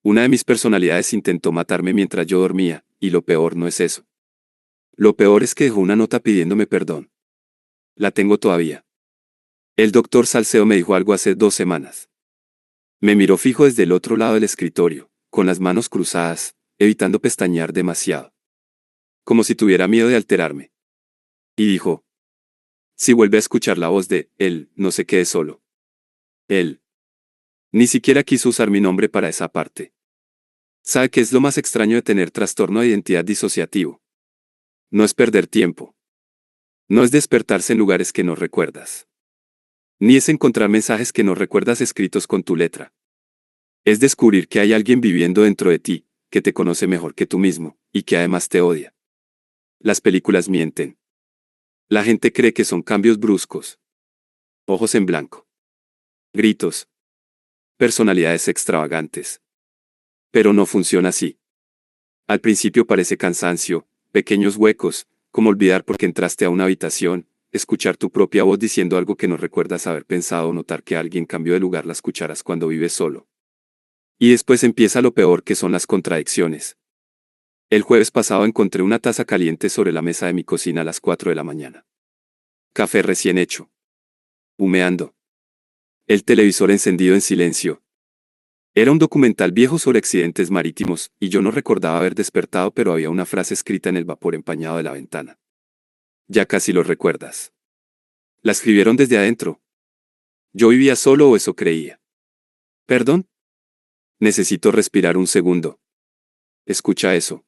Una de mis personalidades intentó matarme mientras yo dormía, y lo peor no es eso. Lo peor es que dejó una nota pidiéndome perdón. La tengo todavía. El doctor Salcedo me dijo algo hace 2 semanas. Me miró fijo desde el otro lado del escritorio, con las manos cruzadas, evitando pestañear demasiado. Como si tuviera miedo de alterarme. Y dijo: si vuelve a escuchar la voz de él, no se quede solo. Él. Ni siquiera quiso usar mi nombre para esa parte. ¿Sabe qué es lo más extraño de tener trastorno de identidad disociativo? No es perder tiempo. No es despertarse en lugares que no recuerdas. Ni es encontrar mensajes que no recuerdas escritos con tu letra. Es descubrir que hay alguien viviendo dentro de ti, que te conoce mejor que tú mismo, y que además te odia. Las películas mienten. La gente cree que son cambios bruscos. Ojos en blanco. Gritos. Personalidades extravagantes. Pero no funciona así. Al principio parece cansancio, pequeños huecos, como olvidar por qué entraste a una habitación, escuchar tu propia voz diciendo algo que no recuerdas haber pensado o notar que alguien cambió de lugar las cucharas cuando vives solo. Y después empieza lo peor, que son las contradicciones. El jueves pasado encontré una taza caliente sobre la mesa de mi cocina a las 4 de la mañana. Café recién hecho. Humeando. El televisor encendido en silencio. Era un documental viejo sobre accidentes marítimos, y yo no recordaba haber despertado, pero había una frase escrita en el vapor empañado de la ventana. Ya casi lo recuerdas. La escribieron desde adentro. Yo vivía solo, o eso creía. ¿Perdón? Necesito respirar un segundo. Escucha eso.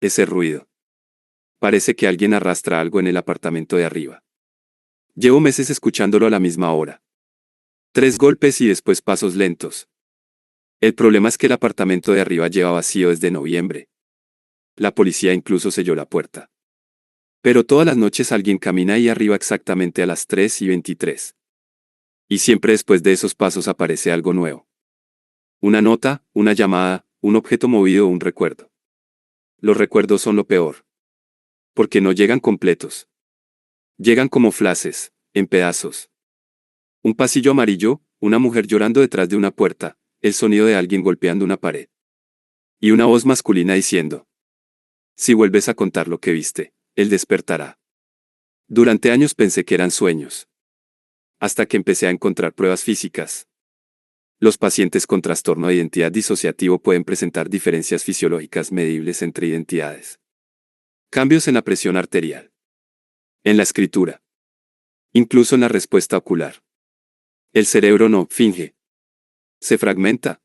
Ese ruido. Parece que alguien arrastra algo en el apartamento de arriba. Llevo meses escuchándolo a la misma hora. 3 golpes y después pasos lentos. El problema es que el apartamento de arriba lleva vacío desde noviembre. La policía incluso selló la puerta. Pero todas las noches alguien camina ahí arriba exactamente a las 3:23. Y siempre después de esos pasos aparece algo nuevo. Una nota, una llamada, un objeto movido o un recuerdo. Los recuerdos son lo peor. Porque no llegan completos. Llegan como flashes, en pedazos. Un pasillo amarillo, una mujer llorando detrás de una puerta, el sonido de alguien golpeando una pared. Y una voz masculina diciendo: si vuelves a contar lo que viste, él despertará. Durante años pensé que eran sueños. Hasta que empecé a encontrar pruebas físicas. Los pacientes con trastorno de identidad disociativo pueden presentar diferencias fisiológicas medibles entre identidades. Cambios en la presión arterial. En la escritura. Incluso en la respuesta ocular. El cerebro no finge. Se fragmenta.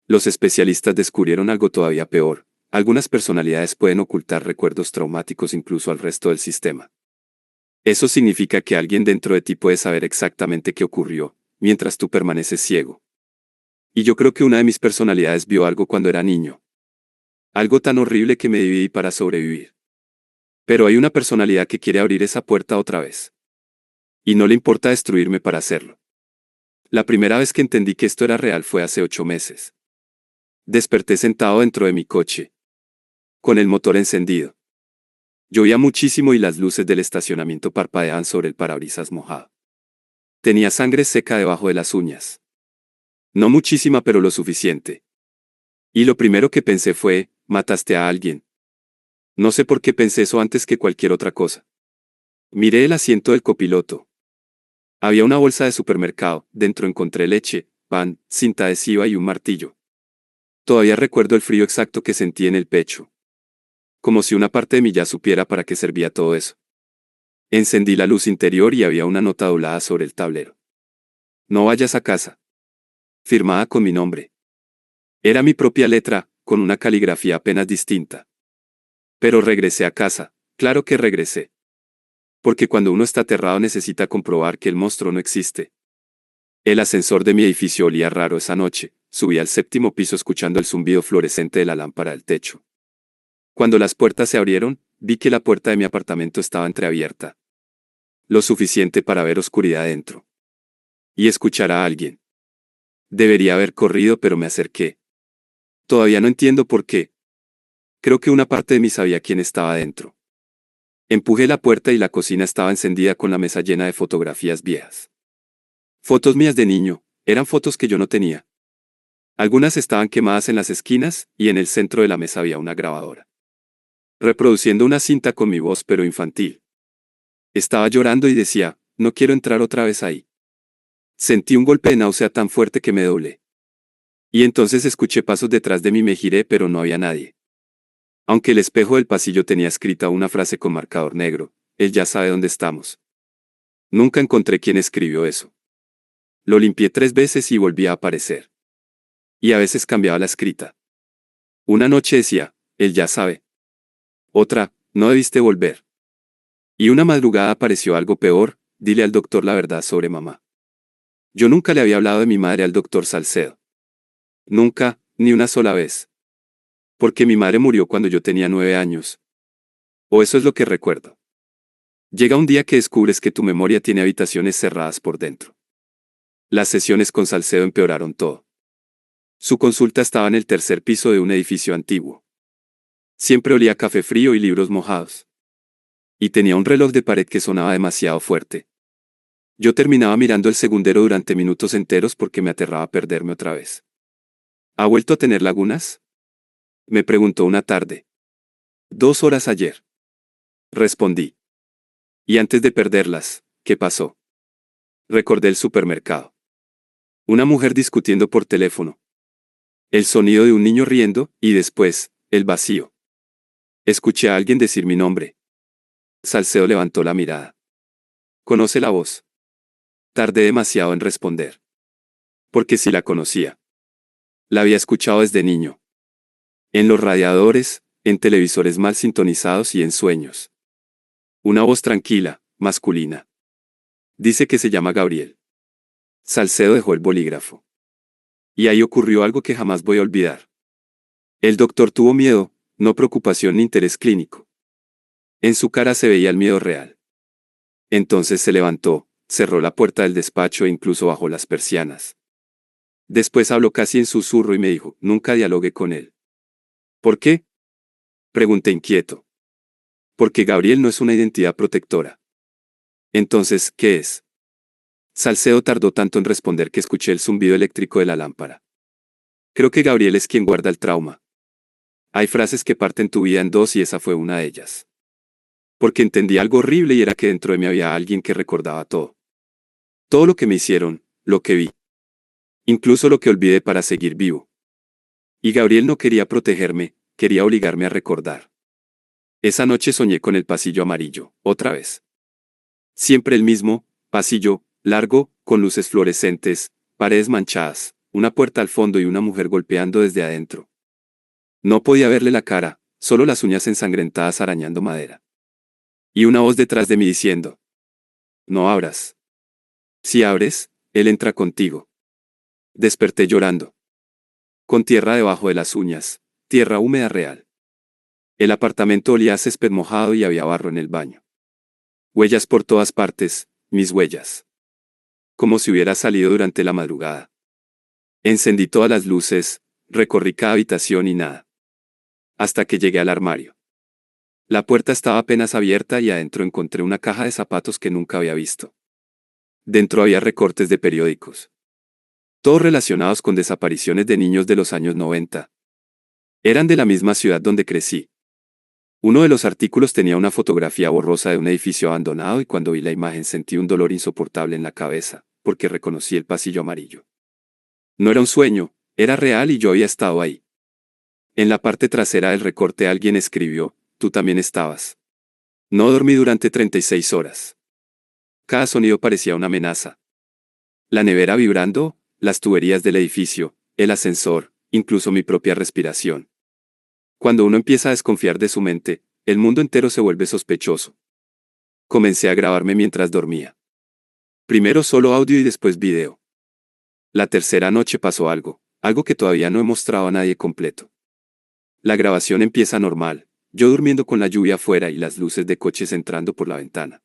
Los especialistas descubrieron algo todavía peor. Algunas personalidades pueden ocultar recuerdos traumáticos incluso al resto del sistema. Eso significa que alguien dentro de ti puede saber exactamente qué ocurrió, mientras tú permaneces ciego. Y yo creo que una de mis personalidades vio algo cuando era niño. Algo tan horrible que me dividí para sobrevivir. Pero hay una personalidad que quiere abrir esa puerta otra vez. Y no le importa destruirme para hacerlo. La primera vez que entendí que esto era real fue hace 8 meses. Desperté sentado dentro de mi coche. Con el motor encendido. Llovía muchísimo y las luces del estacionamiento parpadeaban sobre el parabrisas mojado. Tenía sangre seca debajo de las uñas. No muchísima, pero lo suficiente. Y lo primero que pensé fue: mataste a alguien. No sé por qué pensé eso antes que cualquier otra cosa. Miré el asiento del copiloto. Había una bolsa de supermercado, dentro encontré leche, pan, cinta adhesiva y un martillo. Todavía recuerdo el frío exacto que sentí en el pecho. Como si una parte de mí ya supiera para qué servía todo eso. Encendí la luz interior y había una nota doblada sobre el tablero. No vayas a casa. Firmada con mi nombre. Era mi propia letra, con una caligrafía apenas distinta. Pero regresé a casa, claro que regresé. Porque cuando uno está aterrado necesita comprobar que el monstruo no existe. El ascensor de mi edificio olía raro esa noche. Subí al 7º piso escuchando el zumbido fluorescente de la lámpara del techo. Cuando las puertas se abrieron, vi que la puerta de mi apartamento estaba entreabierta. Lo suficiente para ver oscuridad dentro. Y escuchar a alguien. Debería haber corrido, pero me acerqué. Todavía no entiendo por qué. Creo que una parte de mí sabía quién estaba dentro. Empujé la puerta y la cocina estaba encendida con la mesa llena de fotografías viejas. Fotos mías de niño, eran fotos que yo no tenía. Algunas estaban quemadas en las esquinas, y en el centro de la mesa había una grabadora, reproduciendo una cinta con mi voz pero infantil. Estaba llorando y decía, no quiero entrar otra vez ahí. Sentí un golpe de náusea tan fuerte que me doblé. Y entonces escuché pasos detrás de mí, me giré pero no había nadie. Aunque el espejo del pasillo tenía escrita una frase con marcador negro, él ya sabe dónde estamos. Nunca encontré quién escribió eso. Lo limpié 3 veces y volvía a aparecer. Y a veces cambiaba la escrita. Una noche decía, él ya sabe. Otra, no debiste volver. Y una madrugada apareció algo peor, dile al doctor la verdad sobre mamá. Yo nunca le había hablado de mi madre al doctor Salcedo. Nunca, ni una sola vez. Porque mi madre murió cuando yo tenía 9 años. O eso es lo que recuerdo. Llega un día que descubres que tu memoria tiene habitaciones cerradas por dentro. Las sesiones con Salcedo empeoraron todo. Su consulta estaba en el tercer piso de un edificio antiguo. Siempre olía a café frío y libros mojados. Y tenía un reloj de pared que sonaba demasiado fuerte. Yo terminaba mirando el segundero durante minutos enteros porque me aterraba perderme otra vez. ¿Ha vuelto a tener lagunas? Me preguntó una tarde. 2 horas ayer. Respondí. Y antes de perderlas, ¿qué pasó? Recordé el supermercado. Una mujer discutiendo por teléfono. El sonido de un niño riendo, y después, el vacío. Escuché a alguien decir mi nombre. Salcedo levantó la mirada. ¿Conoce la voz? Tardé demasiado en responder. Porque sí la conocía. La había escuchado desde niño. En los radiadores, en televisores mal sintonizados y en sueños. Una voz tranquila, masculina. Dice que se llama Gabriel. Salcedo dejó el bolígrafo. Y ahí ocurrió algo que jamás voy a olvidar. El doctor tuvo miedo, no preocupación ni interés clínico. En su cara se veía el miedo real. Entonces se levantó, cerró la puerta del despacho e incluso bajó las persianas. Después habló casi en susurro y me dijo, nunca dialogué con él. ¿Por qué? Pregunté inquieto. Porque Gabriel no es una identidad protectora. Entonces, ¿qué es? Salcedo tardó tanto en responder que escuché el zumbido eléctrico de la lámpara. Creo que Gabriel es quien guarda el trauma. Hay frases que parten tu vida en dos y esa fue una de ellas. Porque entendí algo horrible y era que dentro de mí había alguien que recordaba todo. Todo lo que me hicieron, lo que vi. Incluso lo que olvidé para seguir vivo. Y Gabriel no quería protegerme, quería obligarme a recordar. Esa noche soñé con el pasillo amarillo, otra vez. Siempre el mismo, pasillo, largo, con luces fluorescentes, paredes manchadas, una puerta al fondo y una mujer golpeando desde adentro. No podía verle la cara, solo las uñas ensangrentadas arañando madera. Y una voz detrás de mí diciendo, no abras. Si abres, él entra contigo. Desperté llorando. Con tierra debajo de las uñas, tierra húmeda real. El apartamento olía a césped mojado y había barro en el baño. Huellas por todas partes, mis huellas. Como si hubiera salido durante la madrugada. Encendí todas las luces, recorrí cada habitación y nada. Hasta que llegué al armario. La puerta estaba apenas abierta y adentro encontré una caja de zapatos que nunca había visto. Dentro había recortes de periódicos. Todos relacionados con desapariciones de niños de los años 90. Eran de la misma ciudad donde crecí. Uno de los artículos tenía una fotografía borrosa de un edificio abandonado y cuando vi la imagen sentí un dolor insoportable en la cabeza, porque reconocí el pasillo amarillo. No era un sueño, era real y yo había estado ahí. En la parte trasera del recorte alguien escribió, tú también estabas. No dormí durante 36 horas. Cada sonido parecía una amenaza. La nevera vibrando, las tuberías del edificio, el ascensor, incluso mi propia respiración. Cuando uno empieza a desconfiar de su mente, el mundo entero se vuelve sospechoso. Comencé a grabarme mientras dormía. Primero solo audio y después video. La tercera noche pasó algo que todavía no he mostrado a nadie completo. La grabación empieza normal, yo durmiendo con la lluvia afuera y las luces de coches entrando por la ventana.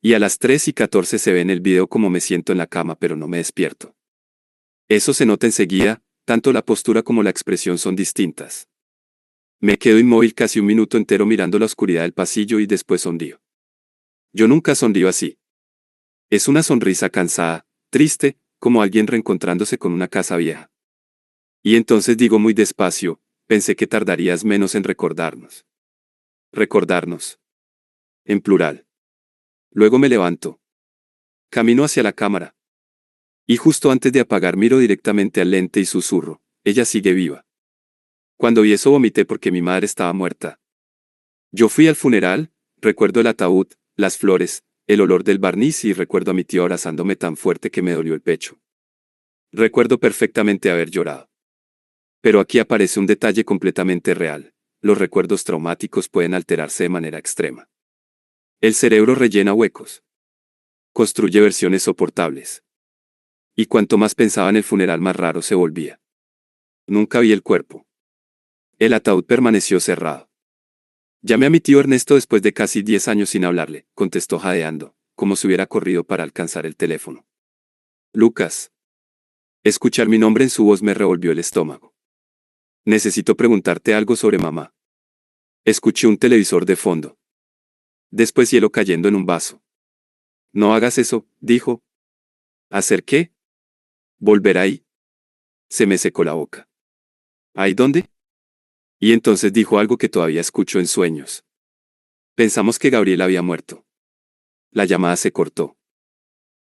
Y a las 3:14 se ve en el video como me siento en la cama pero no me despierto. Eso se nota enseguida, tanto la postura como la expresión son distintas. Me quedo inmóvil casi un minuto entero mirando la oscuridad del pasillo y después sonrío. Yo nunca sonrío así. Es una sonrisa cansada, triste, como alguien reencontrándose con una casa vieja. Y entonces digo muy despacio, pensé que tardarías menos en recordarnos. Recordarnos. En plural. Luego me levanto. Camino hacia la cámara. Y justo antes de apagar miro directamente al lente y susurro, ella sigue viva. Cuando vi eso vomité porque mi madre estaba muerta. Yo fui al funeral, recuerdo el ataúd, las flores, el olor del barniz y recuerdo a mi tío abrazándome tan fuerte que me dolió el pecho. Recuerdo perfectamente haber llorado. Pero aquí aparece un detalle completamente real. Los recuerdos traumáticos pueden alterarse de manera extrema. El cerebro rellena huecos. Construye versiones soportables. Y cuanto más pensaba en el funeral más raro se volvía. Nunca vi el cuerpo. El ataúd permaneció cerrado. Llamé a mi tío Ernesto después de casi 10 años sin hablarle, contestó jadeando, como si hubiera corrido para alcanzar el teléfono. Lucas. Escuchar mi nombre en su voz me revolvió el estómago. Necesito preguntarte algo sobre mamá. Escuché un televisor de fondo. Después hielo cayendo en un vaso. No hagas eso, dijo. ¿Hacer qué? Volver ahí. Se me secó la boca. ¿Ahí dónde? Y entonces dijo algo que todavía escucho en sueños. Pensamos que Gabriel había muerto. La llamada se cortó.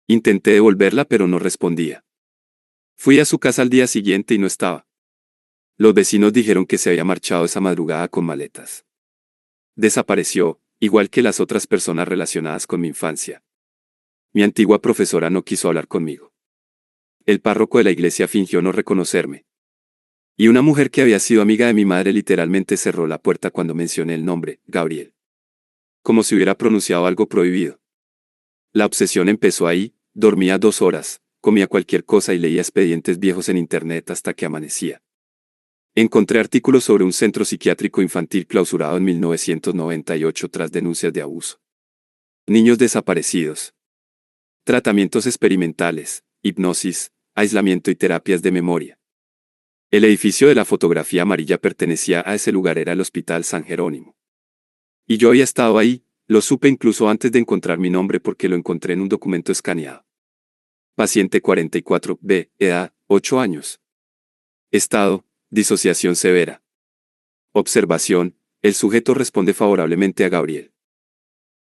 Intenté devolverla pero no respondía. Fui a su casa al día siguiente y no estaba. Los vecinos dijeron que se había marchado esa madrugada con maletas. Desapareció, igual que las otras personas relacionadas con mi infancia. Mi antigua profesora no quiso hablar conmigo. El párroco de la iglesia fingió no reconocerme. Y una mujer que había sido amiga de mi madre literalmente cerró la puerta cuando mencioné el nombre, Gabriel. Como si hubiera pronunciado algo prohibido. La obsesión empezó ahí, dormía 2 horas, comía cualquier cosa y leía expedientes viejos en internet hasta que amanecía. Encontré artículos sobre un centro psiquiátrico infantil clausurado en 1998 tras denuncias de abuso. Niños desaparecidos. Tratamientos experimentales, hipnosis, aislamiento y terapias de memoria. El edificio de la fotografía amarilla pertenecía a ese lugar, era el Hospital San Jerónimo. Y yo había estado ahí, lo supe incluso antes de encontrar mi nombre porque lo encontré en un documento escaneado. Paciente 44B, edad, 8 años. Estado, disociación severa. Observación, el sujeto responde favorablemente a Gabriel.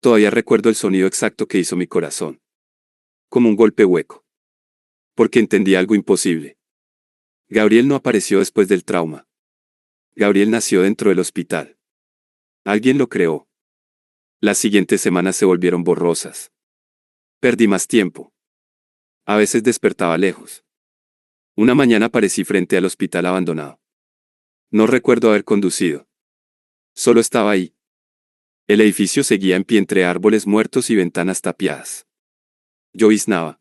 Todavía recuerdo el sonido exacto que hizo mi corazón. Como un golpe hueco. Porque entendí algo imposible. Gabriel no apareció después del trauma. Gabriel nació dentro del hospital. Alguien lo creó. Las siguientes semanas se volvieron borrosas. Perdí más tiempo. A veces despertaba lejos. Una mañana aparecí frente al hospital abandonado. No recuerdo haber conducido. Solo estaba ahí. El edificio seguía en pie entre árboles muertos y ventanas tapiadas. Lloviznaba.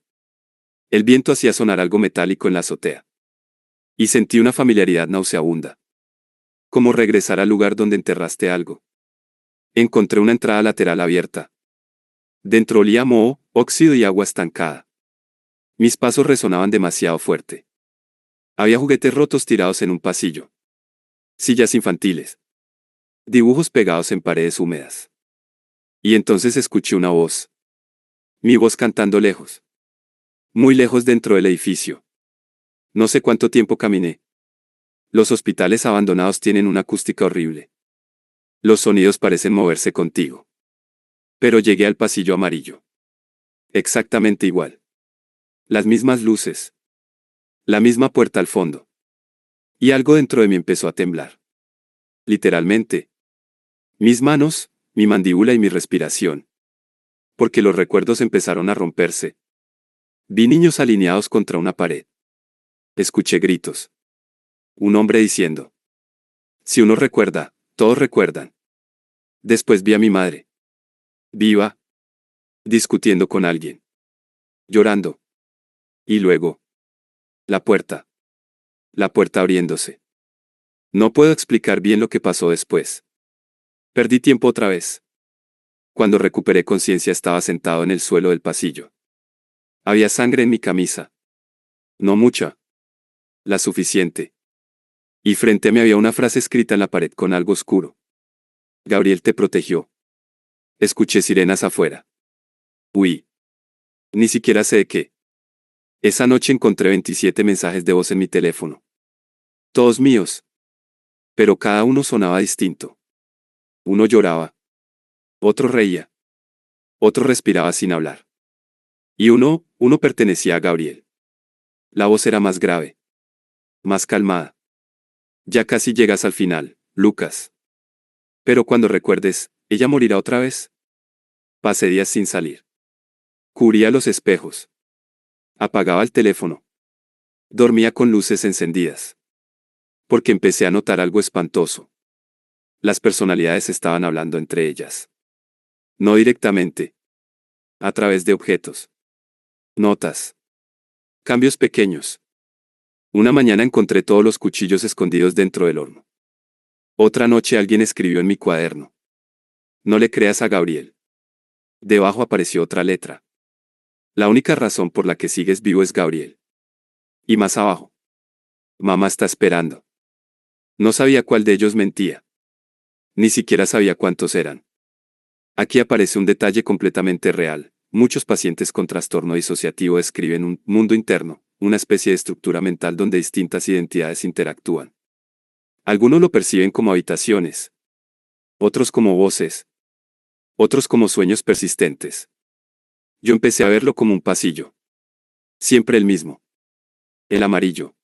El viento hacía sonar algo metálico en la azotea. Y sentí una familiaridad nauseabunda. Como regresar al lugar donde enterraste algo. Encontré una entrada lateral abierta. Dentro olía a moho, óxido y agua estancada. Mis pasos resonaban demasiado fuerte. Había juguetes rotos tirados en un pasillo. Sillas infantiles. Dibujos pegados en paredes húmedas. Y entonces escuché una voz. Mi voz cantando lejos. Muy lejos dentro del edificio. No sé cuánto tiempo caminé. Los hospitales abandonados tienen una acústica horrible. Los sonidos parecen moverse contigo. Pero llegué al pasillo amarillo. Exactamente igual. Las mismas luces. La misma puerta al fondo. Y algo dentro de mí empezó a temblar. Literalmente. Mis manos, mi mandíbula y mi respiración. Porque los recuerdos empezaron a romperse. Vi niños alineados contra una pared. Escuché gritos. Un hombre diciendo. Si uno recuerda, todos recuerdan. Después vi a mi madre. Viva. Discutiendo con alguien. Llorando. Y luego. La puerta. La puerta abriéndose. No puedo explicar bien lo que pasó después. Perdí tiempo otra vez. Cuando recuperé conciencia estaba sentado en el suelo del pasillo. Había sangre en mi camisa. No mucha. La suficiente. Y frente a mí había una frase escrita en la pared con algo oscuro. Gabriel te protegió. Escuché sirenas afuera. Huí. Ni siquiera sé de qué. Esa noche encontré 27 mensajes de voz en mi teléfono. Todos míos. Pero cada uno sonaba distinto. Uno lloraba. Otro reía. Otro respiraba sin hablar. Y uno pertenecía a Gabriel. La voz era más grave. Más calmada. Ya casi llegas al final, Lucas. Pero cuando recuerdes, ella morirá otra vez. Pasé días sin salir. Cubría los espejos. Apagaba el teléfono. Dormía con luces encendidas. Porque empecé a notar algo espantoso. Las personalidades estaban hablando entre ellas. No directamente. A través de objetos. Notas. Cambios pequeños. Una mañana encontré todos los cuchillos escondidos dentro del horno. Otra noche alguien escribió en mi cuaderno. No le creas a Gabriel. Debajo apareció otra letra. La única razón por la que sigues vivo es Gabriel. Y más abajo. Mamá está esperando. No sabía cuál de ellos mentía. Ni siquiera sabía cuántos eran. Aquí aparece un detalle completamente real. Muchos pacientes con trastorno disociativo describen un mundo interno, una especie de estructura mental donde distintas identidades interactúan. Algunos lo perciben como habitaciones, otros como voces, otros como sueños persistentes. Yo empecé a verlo como un pasillo. Siempre el mismo. El amarillo.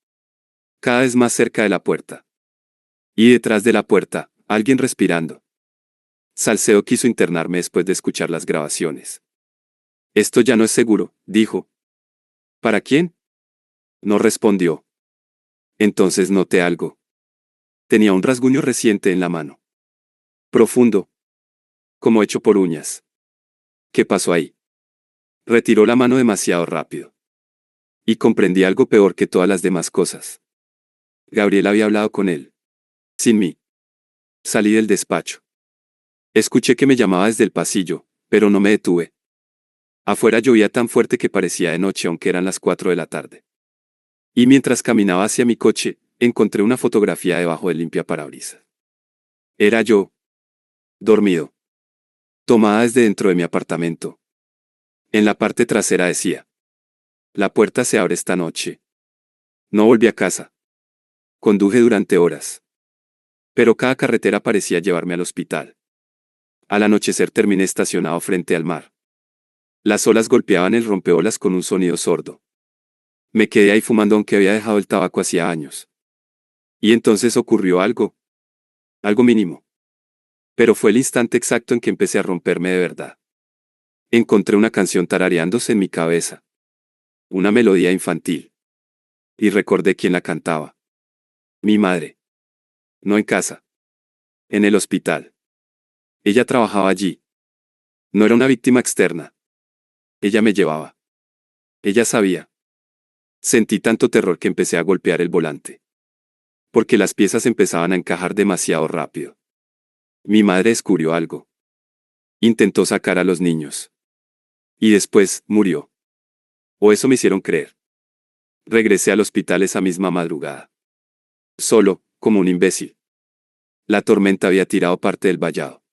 Cada vez más cerca de la puerta. Y detrás de la puerta, alguien respirando. Salcedo quiso internarme después de escuchar las grabaciones. Esto ya no es seguro, dijo. ¿Para quién? No respondió. Entonces noté algo. Tenía un rasguño reciente en la mano. Profundo. Como hecho por uñas. ¿Qué pasó ahí? Retiró la mano demasiado rápido. Y comprendí algo peor que todas las demás cosas. Gabriel había hablado con él. Sin mí. Salí del despacho. Escuché que me llamaba desde el pasillo, pero no me detuve. Afuera llovía tan fuerte que parecía de noche aunque eran las 4 de la tarde. Y mientras caminaba hacia mi coche, encontré una fotografía debajo del limpiaparabrisas. Era yo. Dormido. Tomada desde dentro de mi apartamento. En la parte trasera decía. La puerta se abre esta noche. No volví a casa. Conduje durante horas. Pero cada carretera parecía llevarme al hospital. Al anochecer terminé estacionado frente al mar. Las olas golpeaban el rompeolas con un sonido sordo. Me quedé ahí fumando aunque había dejado el tabaco hacía años. Y entonces ocurrió algo. Algo mínimo. Pero fue el instante exacto en que empecé a romperme de verdad. Encontré una canción tarareándose en mi cabeza. Una melodía infantil. Y recordé quién la cantaba. Mi madre. No en casa. En el hospital. Ella trabajaba allí. No era una víctima externa. Ella me llevaba. Ella sabía. Sentí tanto terror que empecé a golpear el volante. Porque las piezas empezaban a encajar demasiado rápido. Mi madre descubrió algo. Intentó sacar a los niños. Y después, murió. O eso me hicieron creer. Regresé al hospital esa misma madrugada. Solo, como un imbécil. La tormenta había tirado parte del vallado.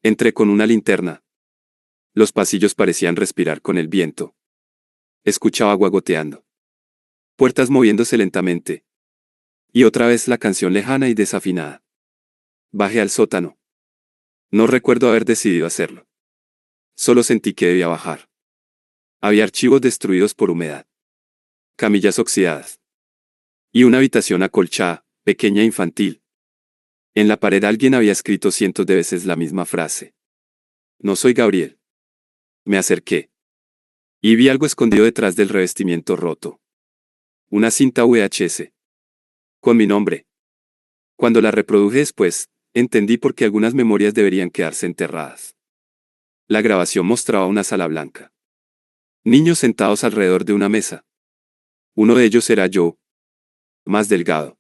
Entré con una linterna. Los pasillos parecían respirar con el viento. Escuchaba agua goteando. Puertas moviéndose lentamente. Y otra vez la canción lejana y desafinada. Bajé al sótano. No recuerdo haber decidido hacerlo. Solo sentí que debía bajar. Había archivos destruidos por humedad. Camillas oxidadas. Y una habitación acolchada, pequeña e infantil. En la pared alguien había escrito cientos de veces la misma frase. No soy Gabriel. Me acerqué. Y vi algo escondido detrás del revestimiento roto. Una cinta VHS. Con mi nombre. Cuando la reproduje después, entendí por qué algunas memorias deberían quedarse enterradas. La grabación mostraba una sala blanca. Niños sentados alrededor de una mesa. Uno de ellos era yo. Más delgado.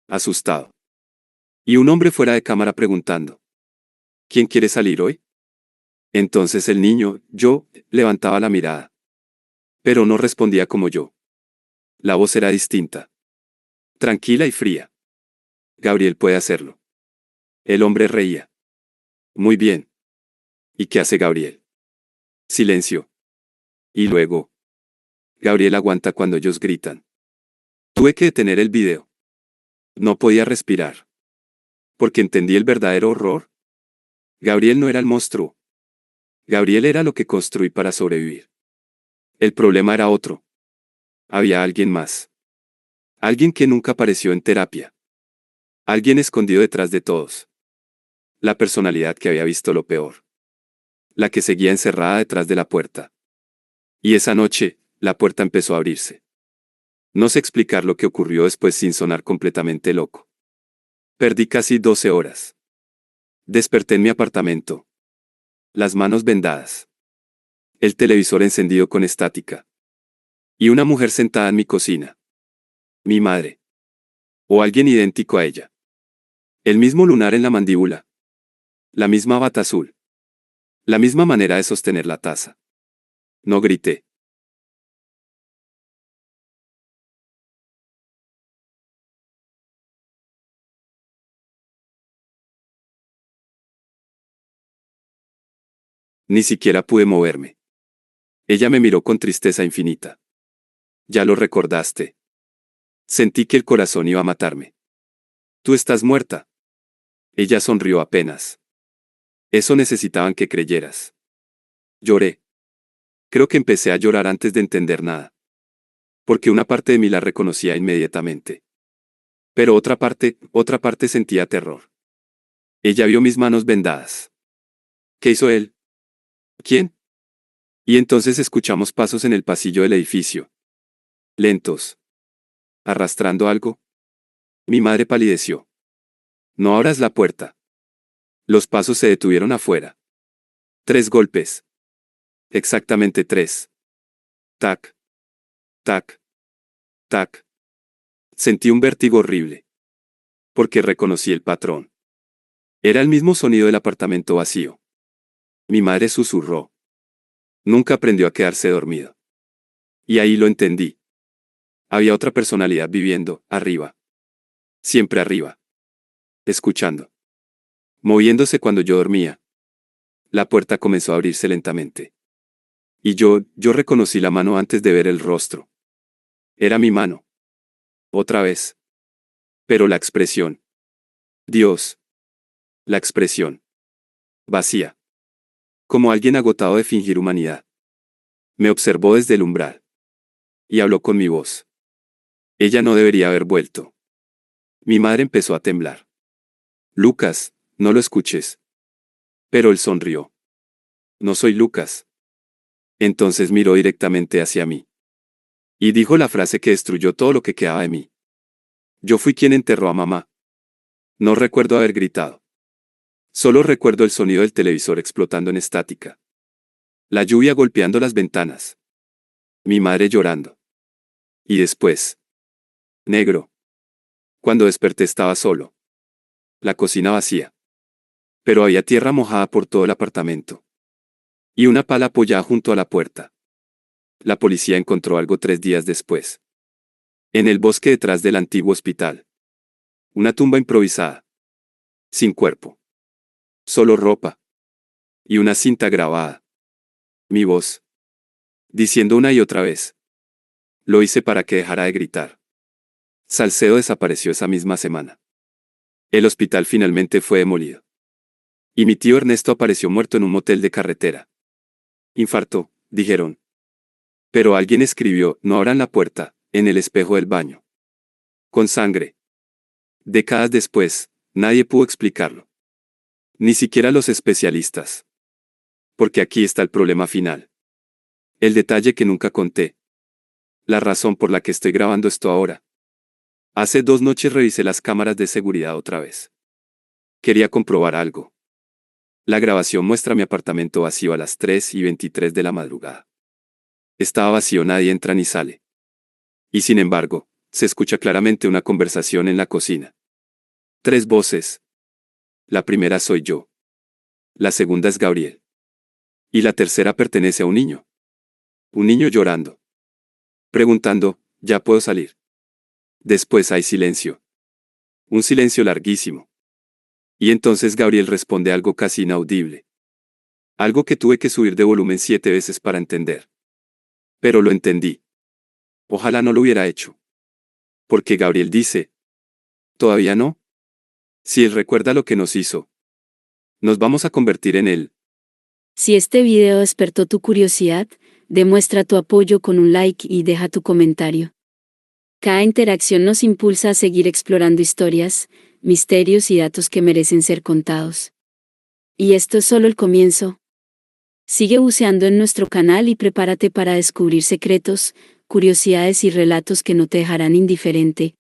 Asustado. Y un hombre fuera de cámara preguntando. ¿Quién quiere salir hoy? Entonces el niño, yo, levantaba la mirada. Pero no respondía como yo. La voz era distinta. Tranquila y fría. Gabriel puede hacerlo. El hombre reía. Muy bien. ¿Y qué hace Gabriel? Silencio. Y luego. Gabriel aguanta cuando ellos gritan. Tuve que detener el video. No podía respirar. Porque entendí el verdadero horror. Gabriel no era el monstruo. Gabriel era lo que construí para sobrevivir. El problema era otro. Había alguien más. Alguien que nunca apareció en terapia. Alguien escondido detrás de todos. La personalidad que había visto lo peor. La que seguía encerrada detrás de la puerta. Y esa noche, la puerta empezó a abrirse. No sé explicar lo que ocurrió después sin sonar completamente loco. Perdí casi 12 horas. Desperté en mi apartamento. Las manos vendadas. El televisor encendido con estática. Y una mujer sentada en mi cocina. Mi madre. O alguien idéntico a ella. El mismo lunar en la mandíbula. La misma bata azul. La misma manera de sostener la taza. No grité. Ni siquiera pude moverme. Ella me miró con tristeza infinita. Ya lo recordaste. Sentí que el corazón iba a matarme. Tú estás muerta. Ella sonrió apenas. Eso necesitaban que creyeras. Lloré. Creo que empecé a llorar antes de entender nada. Porque una parte de mí la reconocía inmediatamente. Pero otra parte sentía terror. Ella vio mis manos vendadas. ¿Qué hizo él? ¿Quién? Y entonces escuchamos pasos en el pasillo del edificio. Lentos. Arrastrando algo. Mi madre palideció. No abras la puerta. Los pasos se detuvieron afuera. 3 golpes. Exactamente 3. Tac. Tac. Tac. Sentí un vértigo horrible. Porque reconocí el patrón. Era el mismo sonido del apartamento vacío. Mi madre susurró. Nunca aprendió a quedarse dormido. Y ahí lo entendí. Había otra personalidad viviendo, arriba. Siempre arriba. Escuchando. Moviéndose cuando yo dormía. La puerta comenzó a abrirse lentamente. Y yo reconocí la mano antes de ver el rostro. Era mi mano. Otra vez. Pero la expresión. Dios. La expresión. Vacía. Como alguien agotado de fingir humanidad. Me observó desde el umbral. Y habló con mi voz. Ella no debería haber vuelto. Mi madre empezó a temblar. Lucas, no lo escuches. Pero él sonrió. No soy Lucas. Entonces miró directamente hacia mí. Y dijo la frase que destruyó todo lo que quedaba de mí. Yo fui quien enterró a mamá. No recuerdo haber gritado. Solo recuerdo el sonido del televisor explotando en estática. La lluvia golpeando las ventanas. Mi madre llorando. Y después. Negro. Cuando desperté estaba solo. La cocina vacía. Pero había tierra mojada por todo el apartamento. Y una pala apoyada junto a la puerta. La policía encontró algo 3 días después. En el bosque detrás del antiguo hospital. Una tumba improvisada. Sin cuerpo. Solo ropa. Y una cinta grabada. Mi voz. Diciendo una y otra vez. Lo hice para que dejara de gritar. Salcedo desapareció esa misma semana. El hospital finalmente fue demolido. Y mi tío Ernesto apareció muerto en un motel de carretera. Infarto, dijeron. Pero alguien escribió, no abran la puerta, en el espejo del baño. Con sangre. Décadas después, nadie pudo explicarlo. Ni siquiera los especialistas. Porque aquí está el problema final. El detalle que nunca conté. La razón por la que estoy grabando esto ahora. Hace 2 noches revisé las cámaras de seguridad otra vez. Quería comprobar algo. La grabación muestra mi apartamento vacío a las 3:23 de la madrugada. Estaba vacío, nadie entra ni sale. Y sin embargo, se escucha claramente una conversación en la cocina. 3 voces. La primera soy yo. La segunda es Gabriel. Y la tercera pertenece a un niño. Un niño llorando. Preguntando, ¿ya puedo salir? Después hay silencio. Un silencio larguísimo. Y entonces Gabriel responde algo casi inaudible. Algo que tuve que subir de volumen 7 veces para entender. Pero lo entendí. Ojalá no lo hubiera hecho. Porque Gabriel dice, ¿Todavía no? Si él recuerda lo que nos hizo, nos vamos a convertir en él. Si este video despertó tu curiosidad, demuestra tu apoyo con un like y deja tu comentario. Cada interacción nos impulsa a seguir explorando historias, misterios y datos que merecen ser contados. Y esto es solo el comienzo. Sigue buceando en nuestro canal y prepárate para descubrir secretos, curiosidades y relatos que no te dejarán indiferente.